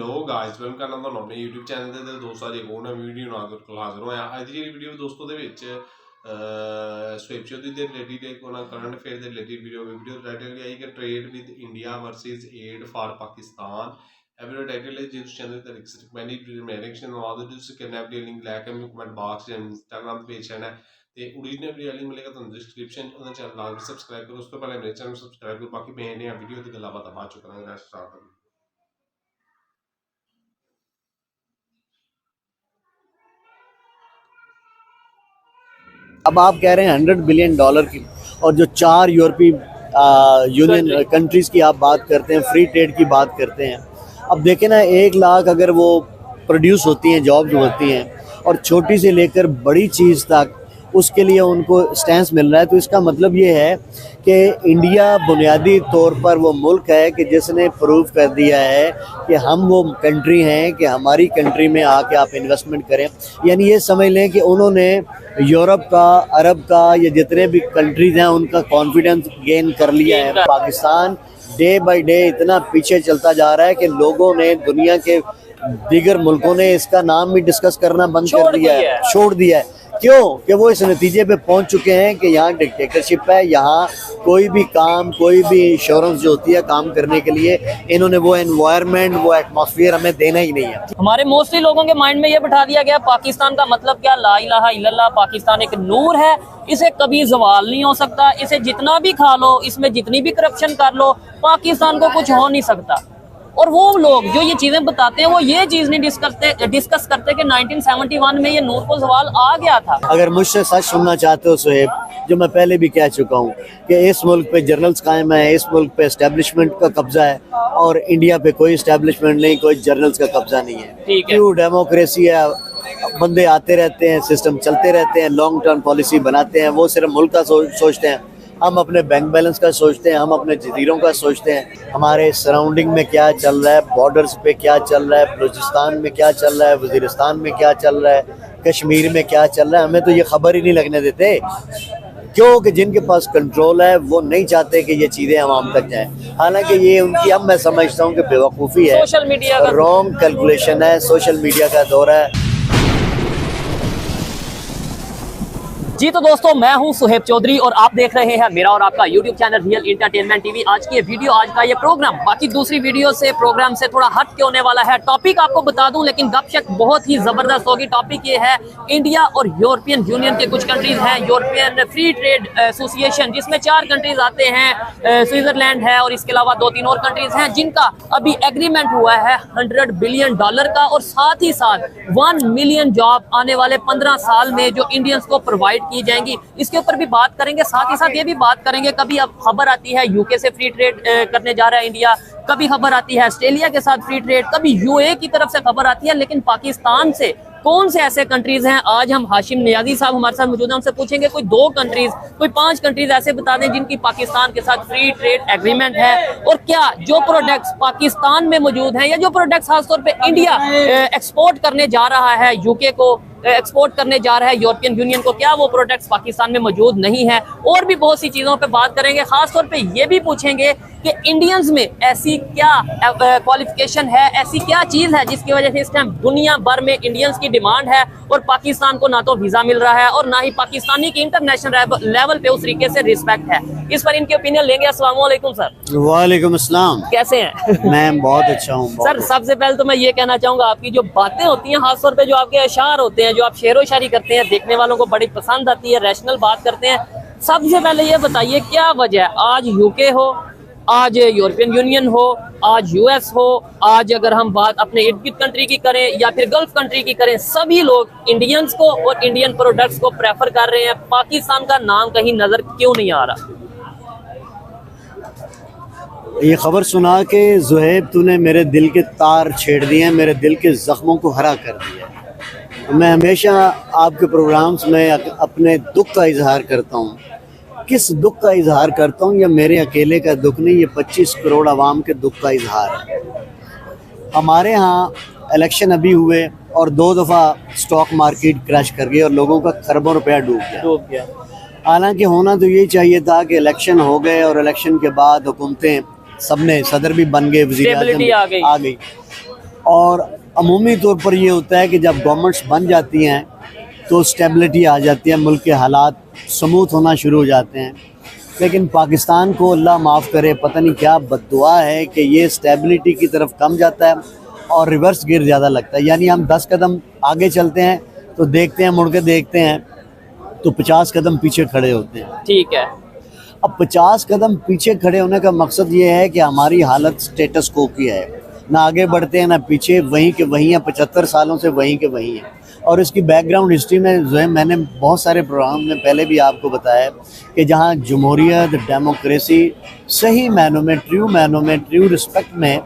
Hello guys welcome करना ਤੁਹਾਨੂੰ ਆਪਣੇ YouTube ਚੈਨਲ ਤੇ ਦੋਸਤਾਂ ਜੀ ਕੋਲ ਨਵੀਂ ਵੀਡੀਓ ਨਾਲ ਹਾਜ਼ਰ ਹੋਇਆ। ਅੱਜ ਦੀ ਜਿਹੜੀ ਵੀਡੀਓ ਦੋਸਤੋ ਦੇ ਵਿੱਚ ਸਵਿਫਟ ਚੌਧਰੀ ਦੇ ਰਿਲੇਟਿਡ ਇੱਕ ਉਹਨਾਂ ਕਰੰਟ ਅਫੇਅਰ ਦੇ ਰਿਲੇਟਿਡ ਵੀਡੀਓ ਟਾਈਟਲ ਆਈ ਕਿ trade with India versus aid for Pakistan. ਇਹ ਵੀਡੀਓ ਟਾਈਟਲ ਹੈ ਜਿਸ ਚੈਨਲ ਤੇ ਰਿਕਮੈਂਡਡ ਰਿਕਮੈਂਡੇਸ਼ਨ ਆਵਾਜ਼ ਤੁਸੀਂ ਕਿਡਨੈਪ ਦੀ ਲਿੰਕ ਲੈ ਕੇ ਮੈਨੂੰ ਕਮੈਂਟ ਬਾਕਸ ਜਾਂ ਇੰਸਟਾਗ੍ਰਾਮ ਤੇ ਭੇਜ ਦੇਣਾ ਤੇ ओरिजिनल वीडियो लिंक मिलेगा ਤੁਹਾਨੂੰ डिस्क्रिप्शन ਉਹਦਾ ਚੈਨਲ ਨਾਲ ਸਬਸਕ੍ਰਾਈਬ ਕਰੋ। ਉਸ ਤੋਂ ਪਹਿਲੇ ਮੇਰੇ ਚੈਨਲ ਨੂੰ ਸਬਸਕ੍ਰਾਈਬ ਕਰੋ। ਬਾਕੀ ਮੈਂ ਨੇ ਵੀਡੀਓ ਦੀ ਗੱਲਾਂ ਬਾਤਾਂ ਬਾਅਦ ਚ ਕਰਾਂਗੇ। ਸਟਾਰਟ ਕਰਾਂਗੇ। अब आप कह रहे हैं $100 बिलियन की, और जो 4 यूरोपीय यूनियन कंट्रीज़ की आप बात करते हैं, फ्री ट्रेड की बात करते हैं। अब देखें ना, 1 लाख अगर वो प्रोड्यूस होती हैं, जॉब जो होती हैं, और छोटी से लेकर बड़ी चीज़ तक उसके लिए उनको स्टैंस मिल रहा है, तो इसका मतलब ये है कि इंडिया बुनियादी तौर पर वो मुल्क है कि जिसने प्रूव कर दिया है कि हम वो कंट्री हैं कि हमारी कंट्री में आके आप इन्वेस्टमेंट करें। यानी ये समझ लें कि उन्होंने यूरोप का, अरब का, या जितने भी कंट्रीज़ हैं उनका कॉन्फिडेंस गेन कर लिया है। पाकिस्तान डे बाय डे इतना पीछे चलता जा रहा है कि लोगों ने, दुनिया के दीगर मुल्कों ने इसका नाम भी डिस्कस करना बंद कर दिया है, छोड़ दिया है। क्यों? कि वो इस नतीजे पे पहुंच चुके हैं कि यहाँ डिक्टेटरशिप है, यहाँ कोई भी काम, कोई भी इंश्योरेंस जो होती है काम करने के लिए, इन्होंने वो एनवायरनमेंट, वो एटमॉस्फेयर हमें देना ही नहीं है। हमारे मोस्टली लोगों के माइंड में ये बिठा दिया गया पाकिस्तान का मतलब क्या, ला इलाहा इल्लल्लाह, पाकिस्तान एक नूर है, इसे कभी जवाल नहीं हो सकता, इसे जितना भी खा लो, इसमें जितनी भी करप्शन कर लो, पाकिस्तान को कुछ हो नहीं सकता। और वो लोग जो ये चीजें बताते हैं वो ये चीज नहीं डिस्कस करते कि 1971 में ये नूर को सवाल आ गया था। अगर मुझसे सच सुनना चाहते हो सुहेब, जो मैं पहले भी कह चुका हूँ कि इस मुल्क पे जर्नल्स कायम है, इस मुल्क पे एस्टेब्लिशमेंट का कब्जा है, और इंडिया पे कोई एस्टेब्लिशमेंट नहीं, कोई जर्नल्स का कब्जा नहीं है। क्यों? डेमोक्रेसी है, बंदे आते रहते हैं, सिस्टम चलते रहते हैं, लॉन्ग टर्म पॉलिसी बनाते हैं। वो सिर्फ मुल्क का सोचते हैं, हम अपने बैंक बैलेंस का सोचते हैं, हम अपने जजीरों का सोचते हैं। हमारे सराउंडिंग में क्या चल रहा है, बॉर्डर्स पे क्या चल रहा है, बलूचिस्तान में क्या चल रहा है, वजीरिस्तान में क्या चल रहा है, कश्मीर में क्या चल रहा है, हमें तो ये खबर ही नहीं लगने देते। क्यों? कि जिनके पास कंट्रोल है वो नहीं चाहते कि ये चीज़ें आवाम तक जाएं। हालांकि ये उनकी, अब मैं समझता हूँ कि बेवकूफ़ी है, सोशल मीडिया का रॉन्ग कैलकुलेशन है, सोशल मीडिया का दौर है। जी तो दोस्तों, मैं हूं सुहेब चौधरी और आप देख रहे हैं मेरा और आपका YouTube channel real entertainment TV. आज की ये वीडियो, आज का ये प्रोग्राम बाकी दूसरी वीडियो से, प्रोग्राम से थोड़ा हट के होने वाला है। टॉपिक आपको बता दूं, लेकिन गपशप बहुत ही जबरदस्त होगी। टॉपिक ये है इंडिया और यूरोपियन यूनियन के कुछ कंट्रीज हैं, यूरोपियन फ्री ट्रेड एसोसिएशन, जिसमें 4 कंट्रीज आते हैं, स्विट्जरलैंड है और इसके अलावा 2-3 और कंट्रीज हैं, जिनका अभी एग्रीमेंट हुआ है $100 बिलियन का, और साथ ही साथ 1 मिलियन जॉब आने वाले 15 साल में जो इंडियंस को प्रोवाइड की जाएंगी, इसके ऊपर भी बात करेंगे। साथ ही साथ ये भी बात करेंगे, कभी अब खबर आती है यूके से फ्री ट्रेड करने जा रहा है इंडिया, कभी खबर आती है ऑस्ट्रेलिया के साथ फ्री ट्रेड, कभी यूए की तरफ से खबर आती है, लेकिन पाकिस्तान से कौन से ऐसे कंट्रीज हैं? आज हम हाशिम नियाजी साहब हमारे साथ मौजूद हैं, हमसे पूछेंगे कोई 2 कंट्रीज, कोई 5 कंट्रीज ऐसे बता दें जिनकी पाकिस्तान के साथ फ्री ट्रेड एग्रीमेंट है, और क्या जो प्रोडक्ट्स पाकिस्तान में मौजूद हैं या जो प्रोडक्ट्स खासतौर पे इंडिया एक्सपोर्ट करने जा रहा है, यूके को एक्सपोर्ट करने जा रहा है, यूरोपियन यूनियन को, क्या वो प्रोडक्ट्स पाकिस्तान में मौजूद नहीं है? और भी बहुत सी चीज़ों पे बात करेंगे। खासतौर पे ये भी पूछेंगे कि इंडियंस में ऐसी क्या क्वालिफिकेशन है, ऐसी क्या चीज़ है जिसकी वजह से इस टाइम दुनिया भर में इंडियंस की डिमांड है, और पाकिस्तान को ना तो वीज़ा मिल रहा है और ना ही पाकिस्तानी की इंटरनेशनल लेवल पे उस तरीके से रिस्पेक्ट है। इस पर इनके ओपिनियन लेंगे। अस्सलाम वालेकुम सर। वालेकुम अस्सलाम। कैसे हैं? मैं बहुत अच्छा हूँ सर। सबसे पहले तो मैं ये कहना चाहूँगा, आपकी जो बातें होती हैं, खासतौर पे जो आपके अशार होते हैं, जो आप शेरो शायरी करते हैं, देखने वालों को बड़ी पसंद आती है, रैशनल बात करते हैं। सबसे पहले ये बताइए, क्या वजह है आज यूके हो, आज यूरोपियन यूनियन हो, आज यूएस हो, आज अगर हम बात अपने इर्द गिर्द कंट्री की करें या फिर गल्फ कंट्री की करें, सभी लोग इंडियंस को और इंडियन प्रोडक्ट्स को प्रेफर कर रहे हैं, पाकिस्तान का नाम कहीं नजर क्यों नहीं आ रहा? ये खबर सुना के ज़ुहैब, तूने मेरे दिल के तार छेड़ दिए हैं, मेरे दिल के ज़ख्मों को हरा कर दिया है। मैं हमेशा आपके प्रोग्राम्स में अपने दुख का इजहार करता हूँ। किस दुख का इजहार करता हूँ? ये मेरे अकेले का दुख नहीं, ये 25 करोड़ आवाम के दुख का इजहार है। हमारे यहाँ इलेक्शन अभी हुए और 2 दफ़ा स्टॉक मार्केट क्रैश कर गई और लोगों का खरबों रुपया डूब गया। हालांकि होना तो यही चाहिए था कि इलेक्शन हो गए और इलेक्शन के बाद हुकूमतें सबने, सदर भी बन गए, वज़ीर आज़म आ गई, और अमूमी तौर पर ये होता है कि जब गवर्नमेंट्स बन जाती हैं तो स्टेबिलिटी आ जाती है, मुल्क के हालात स्मूथ होना शुरू हो जाते हैं। लेकिन पाकिस्तान को अल्लाह माफ़ करे, पता नहीं क्या बद्दुआ है कि ये स्टेबिलिटी की तरफ कम जाता है और रिवर्स गियर ज़्यादा लगता है। यानी हम 10 कदम आगे चलते हैं तो देखते हैं, मुड़ के देखते हैं तो 50 कदम पीछे खड़े होते हैं। ठीक है। अब 50 कदम पीछे खड़े होने का मकसद ये है कि हमारी हालत स्टेटस को की है, ना आगे बढ़ते हैं ना पीछे, वहीं के वहीं हैं, 75 सालों से वहीं के वहीं हैं। और इसकी बैकग्राउंड हिस्ट्री में जो है, मैंने बहुत सारे प्रोग्राम में पहले भी आपको बताया कि जहाँ जमहूरियत, डेमोक्रेसी सही मायनों में, ट्रू रिस्पेक्ट में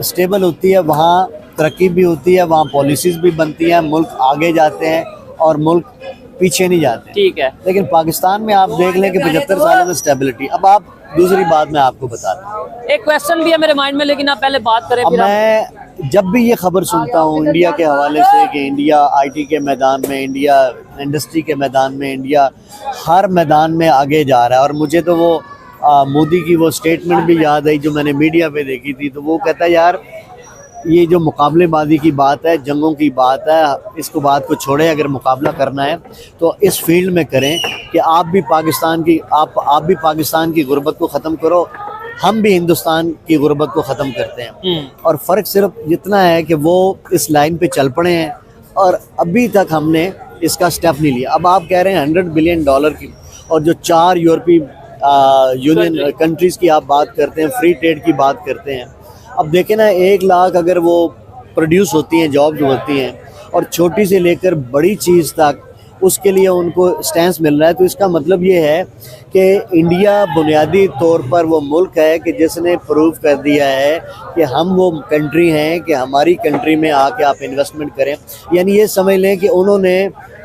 स्टेबल होती है, वहाँ तरक्की भी होती है, वहाँ पॉलिसीज़ भी बनती हैं, मुल्क आगे जाते हैं और मुल्क पीछे नहीं जाते। ठीक है। लेकिन पाकिस्तान में आप देख लें कि 75 सालों में स्टेबिलिटी। अब आप दूसरी बात मैं आपको बताता हूँ, एक क्वेश्चन भी है मेरे माइंड में, लेकिन आप पहले बात करें। अब फिर मैं जब भी ये खबर सुनता हूँ इंडिया के हवाले से कि इंडिया आईटी के मैदान में, इंडिया इंडस्ट्री के मैदान में, इंडिया हर मैदान में आगे जा रहा है, और मुझे तो वो मोदी की वो स्टेटमेंट भी याद आई जो मैंने मीडिया पे देखी थी। तो वो कहता है यार ये जो मुकाबलेबाजी की बात है, जंगों की बात है, इसको बात को छोड़े, अगर मुकाबला करना है तो इस फील्ड में करें कि आप भी पाकिस्तान की गुर्बत को ख़त्म करो, हम भी हिंदुस्तान की गुर्बत को ख़त्म करते हैं। और फ़र्क सिर्फ इतना है कि वो इस लाइन पे चल पड़े हैं और अभी तक हमने इसका स्टेप नहीं लिया। अब आप कह रहे हैं $100 बिलियन की, और जो 4 यूरोपीय यूनियन कंट्रीज़ की आप बात करते हैं, फ्री ट्रेड की बात करते हैं। अब देखें ना, 1 लाख अगर वो प्रोड्यूस होती हैं, जॉब जो होती हैं, और छोटी से लेकर बड़ी चीज़ तक उसके लिए उनको स्टैंस मिल रहा है, तो इसका मतलब ये है कि इंडिया बुनियादी तौर पर वो मुल्क है कि जिसने प्रूव कर दिया है कि हम वो कंट्री हैं कि हमारी कंट्री में आके आप इन्वेस्टमेंट करें। यानी ये समझ लें कि उन्होंने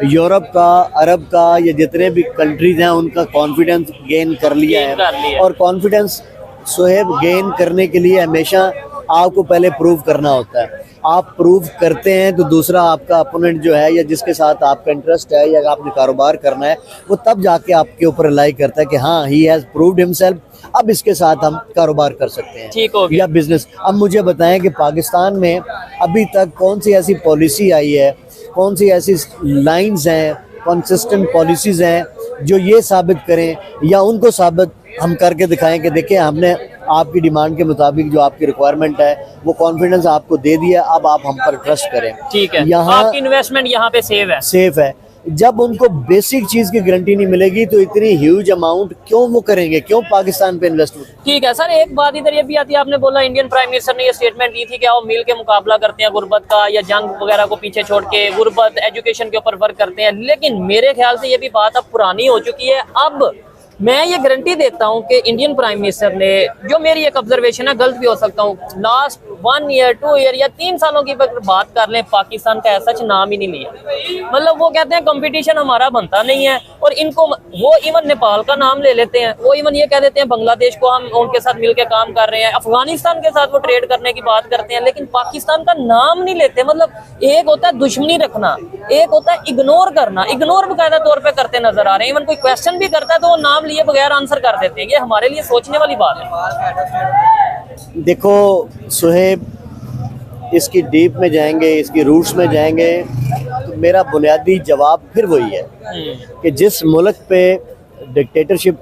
यूरोप का, अरब का, या जितने भी कंट्रीज़ हैं उनका कॉन्फिडेंस गेन कर लिया है। और कॉन्फिडेंस सोहेब गेन करने के लिए हमेशा आपको पहले प्रूव करना होता है। आप प्रूव करते हैं तो दूसरा आपका अपोनेंट जो है, या जिसके साथ आपका इंटरेस्ट है, या आपने कारोबार करना है, वो तब जाके आपके ऊपर रिलाई करता है कि हाँ, ही हैज़ प्रूव्ड हिमसेल्फ, अब इसके साथ हम कारोबार कर सकते हैं, ठीक हो गया, या बिजनेस। अब मुझे बताएं कि पाकिस्तान में अभी तक कौन सी ऐसी पॉलिसी आई है, कौन सी ऐसी लाइंस हैं, कंसिस्टेंट पॉलिसीज़ हैं जो ये साबित करें, या उनको साबित हम करके दिखाएं कि देखिए हमने आपकी डिमांड के मुताबिक जो आपकी रिक्वायरमेंट है वो कॉन्फिडेंस आपको दे दिया, अब आप हम पर ट्रस्ट करें। ठीक है, यहाँ आपकी इन्वेस्टमेंट यहाँ पे सेफ है। जब उनको बेसिक चीज की गारंटी नहीं मिलेगी तो इतनी ह्यूज अमाउंट क्यों वो करेंगे, क्यों पाकिस्तान पे इन्वेस्टमेंट। ठीक है सर, एक बात इधर ये भी आती है, आपने बोला इंडियन प्राइम मिनिस्टर ने ये स्टेटमेंट दी थी कि वो मिल के मुकाबला करते हैं गुर्बत का, या जंग वगैरह को पीछे छोड़ के गुर्बत, एजुकेशन के ऊपर वर्क करते हैं। लेकिन मेरे ख्याल से ये भी बात अब पुरानी हो चुकी है। अब मैं ये गारंटी देता हूं कि इंडियन प्राइम मिनिस्टर ने, जो मेरी एक ऑब्जर्वेशन है, गलत भी हो सकता हूं, लास्ट 1 ईयर 2 ईयर या 3 सालों की बात कर लें, पाकिस्तान का ऐसा नाम ही नहीं लिया। मतलब वो कहते हैं कंपटीशन हमारा बनता नहीं है, और इनको वो इवन नेपाल का नाम ले लेते हैं, वो इवन ये कह देते हैं बांग्लादेश को हम उनके साथ मिलकर काम कर रहे हैं, अफगानिस्तान के साथ वो ट्रेड करने की बात करते हैं, लेकिन पाकिस्तान का नाम नहीं लेते। मतलब एक होता है दुश्मनी रखना, एक होता है इग्नोर करना। इग्नोर बाकायदा तौर पे करते नजर आ रहे हैं। इवन कोई क्वेश्चन भी करता है तो वो नाम लिए बगैर आंसर कर देते हैं। ये हमारे लिए सोचने वाली बात है। देखो सुहेब, इसकी डीप में जाएंगे, इसकी रूट्स में जाएंगे, तो मेरा बुनियादी जवाब फिर वही है कि जिस मुल्क पे डिक्टेटरशिप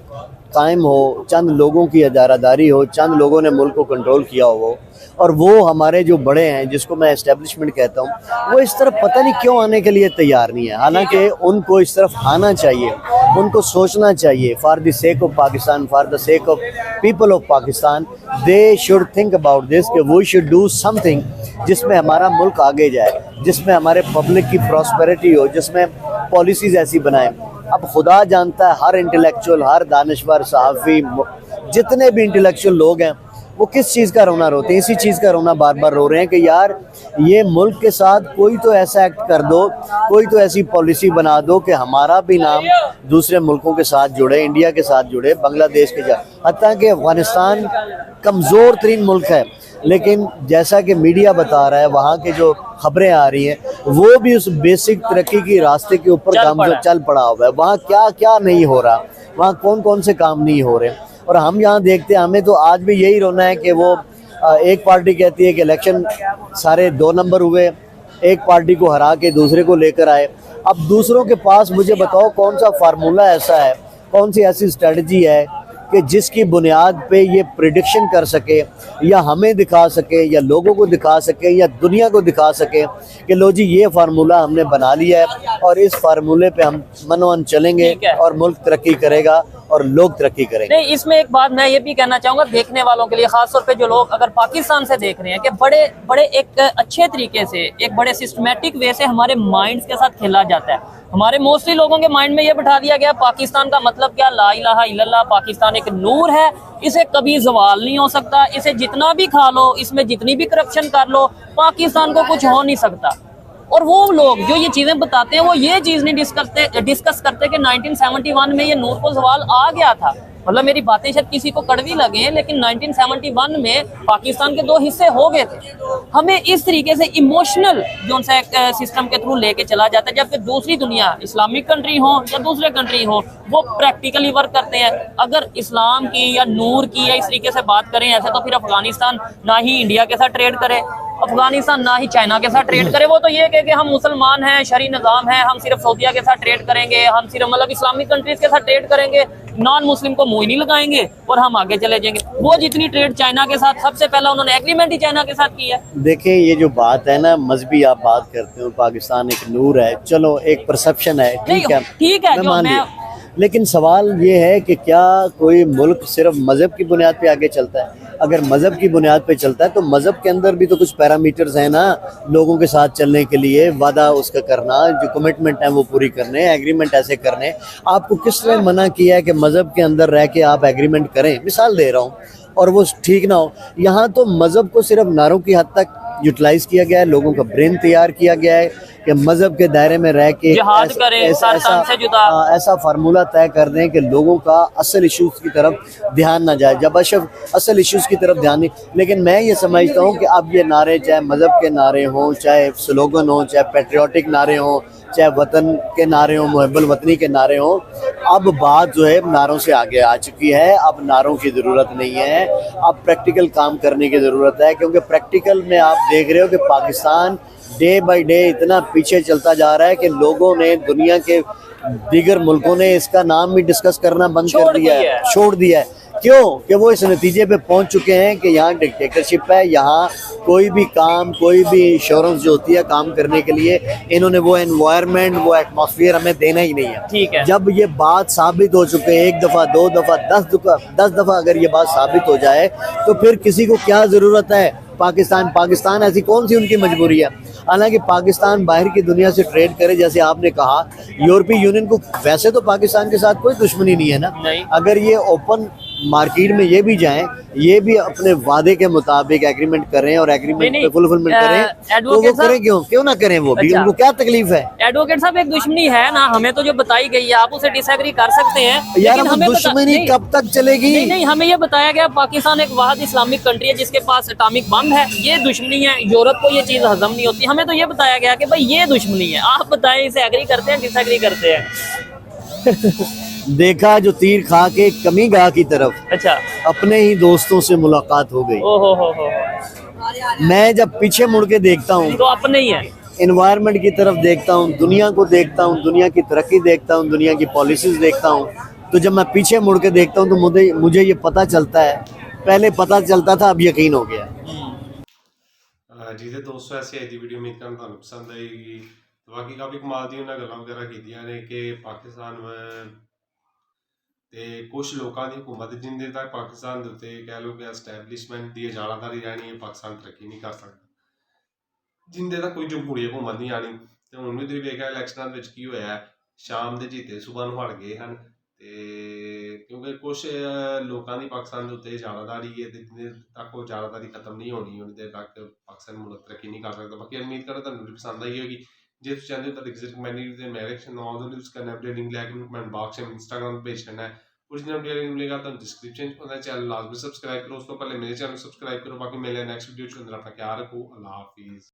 कायम हो, चंद लोगों की इजारादारी हो, चंद लोगों ने मुल्क को कंट्रोल किया हो, और वो हमारे जो बड़े हैं जिसको मैं एस्टेब्लिशमेंट कहता हूँ, वो इस तरफ पता नहीं क्यों आने के लिए तैयार नहीं है। हालांकि उनको इस तरफ आना चाहिए, उनको सोचना चाहिए। For the sake of Pakistan, for the sake of people of Pakistan, they should think about this कि वी शुड डू समथिंग जिसमें हमारा मुल्क आगे जाए, जिसमें हमारे पब्लिक की प्रॉस्पेरिटी हो, जिसमें पॉलिसीज़ ऐसी बनाएं। अब खुदा जानता है हर इंटेलेक्चुअल, हर दानिश्वर, सहाफ़ी, जितने भी इंटेलेक्चुअल लोग हैं वो किस चीज़ का रोना रोते हैं, इसी चीज़ का रोना बार बार रो रहे हैं कि यार ये मुल्क के साथ कोई तो ऐसा एक्ट कर दो, कोई तो ऐसी पॉलिसी बना दो कि हमारा भी नाम दूसरे मुल्कों के साथ जुड़े, इंडिया के साथ जुड़े, बांग्लादेश के साथ। हत्ता कि अफगानिस्तान कमज़ोर तरीन मुल्क है, लेकिन जैसा कि मीडिया बता रहा है, वहाँ के जो खबरें आ रही हैं, वो भी उस बेसिक तरक्की की रास्ते के ऊपर चल पड़ा हुआ है। वहाँ क्या क्या नहीं हो रहा, वहाँ कौन कौन से काम नहीं हो रहे, और हम यहाँ देखते हैं, हमें तो आज भी यही रोना है कि वो एक पार्टी कहती है कि इलेक्शन सारे 2 नंबर हुए, एक पार्टी को हरा के दूसरे को लेकर आए। अब दूसरों के पास मुझे बताओ कौन सा फार्मूला ऐसा है, कौन सी ऐसी स्ट्रेटजी है कि जिसकी बुनियाद पे ये प्रिडिक्शन कर सके या हमें दिखा सके या लोगों को दिखा सके या दुनिया को दिखा सके कि लो जी ये फार्मूला हमने बना लिया है और इस फार्मूले पे हम मनोमन चलेंगे और मुल्क तरक्की करेगा और लोग तरक्की करेंगे। नहीं, इसमें एक बात मैं ये भी कहना चाहूंगा देखने वालों के लिए, खासतौर पे जो लोग अगर पाकिस्तान से देख रहे हैं, कि बड़े बड़े एक अच्छे तरीके से, एक बड़े सिस्टमेटिक वे से हमारे माइंड्स के साथ खेला जाता है। हमारे मोस्टली लोगों के माइंड में ये बैठा दिया गया पाकिस्तान का मतलब क्या, ला इलाहा इल्लल्लाह, पाकिस्तान एक नूर है, इसे कभी जवाल नहीं हो सकता, इसे जितना भी खा लो, इसमें जितनी भी करप्शन कर लो, पाकिस्तान को कुछ हो नहीं सकता। और वो लोग जो ये चीजें बताते हैं वो ये चीज नहीं डिस्कस करते कि 1971 में ये नूर को जवाल आ गया था। मतलब मेरी बातें शायद किसी को कड़वी लगे, लेकिन 1971 में पाकिस्तान के 2 हिस्से हो गए थे। हमें इस तरीके से इमोशनल जो सा सिस्टम के थ्रू लेके चला जाता है, जबकि दूसरी दुनिया, इस्लामिक कंट्री हो या दूसरे कंट्री हो, वो प्रैक्टिकली वर्क करते हैं। अगर इस्लाम की या नूर की या इस तरीके से बात करें ऐसे, तो फिर अफगानिस्तान ना ही इंडिया के साथ ट्रेड करे, अफगानिस्तान ना ही चाइना के साथ ट्रेड करे। वो तो ये कहे कि हम मुसलमान हैं, शरी निज़ाम है, हम सिर्फ सऊदीया के साथ ट्रेड करेंगे, हम सिर्फ मतलब इस्लामिक कंट्रीज के साथ ट्रेड करेंगे, नॉन मुस्लिम को मुंह ही नहीं लगाएंगे और हम आगे चले जाएंगे। वो जितनी ट्रेड चाइना के साथ, सबसे पहला उन्होंने एग्रीमेंट ही चाइना के साथ किया है। देखें ये जो बात है ना, मजहबी आप बात करते हो, पाकिस्तान एक नूर है, चलो एक परसेप्शन है, ठीक है मैं मान लिया। लेकिन सवाल ये है कि क्या कोई मुल्क सिर्फ मजहब की बुनियाद पे आगे चलता है? अगर मजहब की बुनियाद पे चलता है तो मजहब के अंदर भी तो कुछ पैरामीटर्स हैं ना, लोगों के साथ चलने के लिए, वादा उसका करना, जो कमिटमेंट है वो पूरी करने, एग्रीमेंट ऐसे करने। आपको किस तरह मना किया है कि मजहब के अंदर रह के आप एग्रीमेंट करें? मिसाल दे रहा हूँ, और वो ठीक ना हो। यहाँ तो मजहब को सिर्फ नारों की हद तक यूटिलाइज किया गया है, लोगों का ब्रेन तैयार किया गया है कि मजहब के दायरे में रह के ऐसा फार्मूला तय कर दें कि लोगों का असल इश्यूज की तरफ ध्यान ना जाए, जब असल इश्यूज की तरफ ध्यान नहीं। लेकिन मैं ये समझता हूँ कि अब ये नारे, चाहे मजहब के नारे हों, चाहे स्लोगन हों, चाहे पेट्रियाटिक नारे हों, चाहे वतन के नारे हों, मुहब्बुल वतनी के नारे हों, अब बात जो है नारों से आगे आ चुकी है। अब नारों की ज़रूरत नहीं है, अब प्रैक्टिकल काम करने की ज़रूरत है। क्योंकि प्रैक्टिकल में आप देख रहे हो कि पाकिस्तान डे बाय डे इतना पीछे चलता जा रहा है कि लोगों ने, दुनिया के दीगर मुल्कों ने इसका नाम भी डिस्कस करना बंद कर दिया है, छोड़ दिया है। क्यों? कि वो इस नतीजे पे पहुंच चुके हैं कि यहाँ डिक्टेटरशिप है, यहाँ कोई भी काम, कोई भी इंश्योरेंस जो होती है काम करने के लिए, इन्होंने वो एनवायरनमेंट, वो एटमॉस्फेयर हमें देना ही नहीं है। ठीक है। जब ये बात साबित हो चुके हैं, 1 दफ़ा 2 दफ़ा 10 दफ़ा अगर ये बात साबित हो जाए तो फिर किसी को क्या ज़रूरत है? पाकिस्तान ऐसी कौन सी उनकी मजबूरी है? हालांकि पाकिस्तान बाहर की दुनिया से ट्रेड करे, जैसे आपने कहा, यूरोपीय यूनियन को वैसे तो पाकिस्तान के साथ कोई दुश्मनी नहीं है ना। अगर ये ओपन मार्केट में ये भी जाएं, ये भी अपने वादे के मुताबिक एग्रीमेंट करें और एग्रीमेंट पे फुलफिलमेंट करें, तो वो करें क्यों ना करें? वो भी उनको क्या तकलीफ है? एडवोकेट साहब, एक दुश्मनी है ना, हमें तो जो बताई गई है, आप उसे डिसएग्री कर सकते हैं यार, हमें दुश्मनी कब तक चलेगी? नहीं, हमें ये बताया गया पाकिस्तान एक वाहिद इस्लामिक कंट्री है जिसके पास एटॉमिक बम है, ये दुश्मनी है। यूरोप को ये चीज हजम नहीं होती। हमें तो ये बताया गया कि भाई ये दुश्मनी है। आप बताएं, इसे एग्री करते हैं, डिसएग्री करते हैं? देखा जो तीर खा के कमी गाह की तरफ, अच्छा, अपने ही दोस्तों से मुलाकात हो गई। हो। मैं जब पीछे मुड़ के देखता हूँ तो अपने ही है, एनवायरनमेंट की तरफ देखता हूँ, दुनिया को देखता हूँ, दुनिया की तरक्की देखता हूँ, दुनिया की पॉलिसीज देखता हूँ, तो जब मैं पीछे मुड़ के देखता हूँ तो मुझे ये पता चलता है, पहले पता चलता था, अब यकीन हो गया। जी तो दोस्तों, ऐसी आई थी वीडियो, उम्मीद करना ਤੁਹਾਨੂੰ पसंद आएगी। तो बाकी काफ़ी कमाल दी उन्हें गल्लां वगैरह कीतियां ने कि पाकिस्तान ते कुछ लोगों की हुकूमत, जिन देर तक पाकिस्तान के उत्ते कह लो कि एस्टैबलिशमेंट की इजारादारी रहनी है, पाकिस्तान तरक्की नहीं कर सकता। जिन देर तक कोई जमहूरी हुकूमत नहीं आनी। तो हुण भी तुसीं वेखिआ इलैक्शनां विच की होया, शाम दे जीते सुबह नूं हट गए हैं। क्योंकि कुछ लोगों की पाकिस्तान के उत्ते इजारादारी है, जिन देर तक वो इजारादारी खत्म नहीं होनी, उन्नी देर तक पाकिस्तान मुल्क तरक्की नहीं कर सकता। बाकी उम्मीद करदा तुहानूं वीडियो पसंद आई होगी। जे तुसीं चाहते हो तो एग्जिट कम्युनिटी ते मेरे नॉन द न्यूज़ करना अपडेटिंग लैक कमेंट बॉक्स में इंस्टाग्राम पेज करना है। ओरिजिनल अपडेट मिलेगा तो डिस्क्रिप्शन में, चैनल लाजमी सब्सक्राइब करो। उस तो पहले मेरे चैनल सब्सक्राइब करो। बाकी मिले नेक्स्ट वीडियो के अंदर, अपना ख्याल रखो। अल्लाह हाफिज़।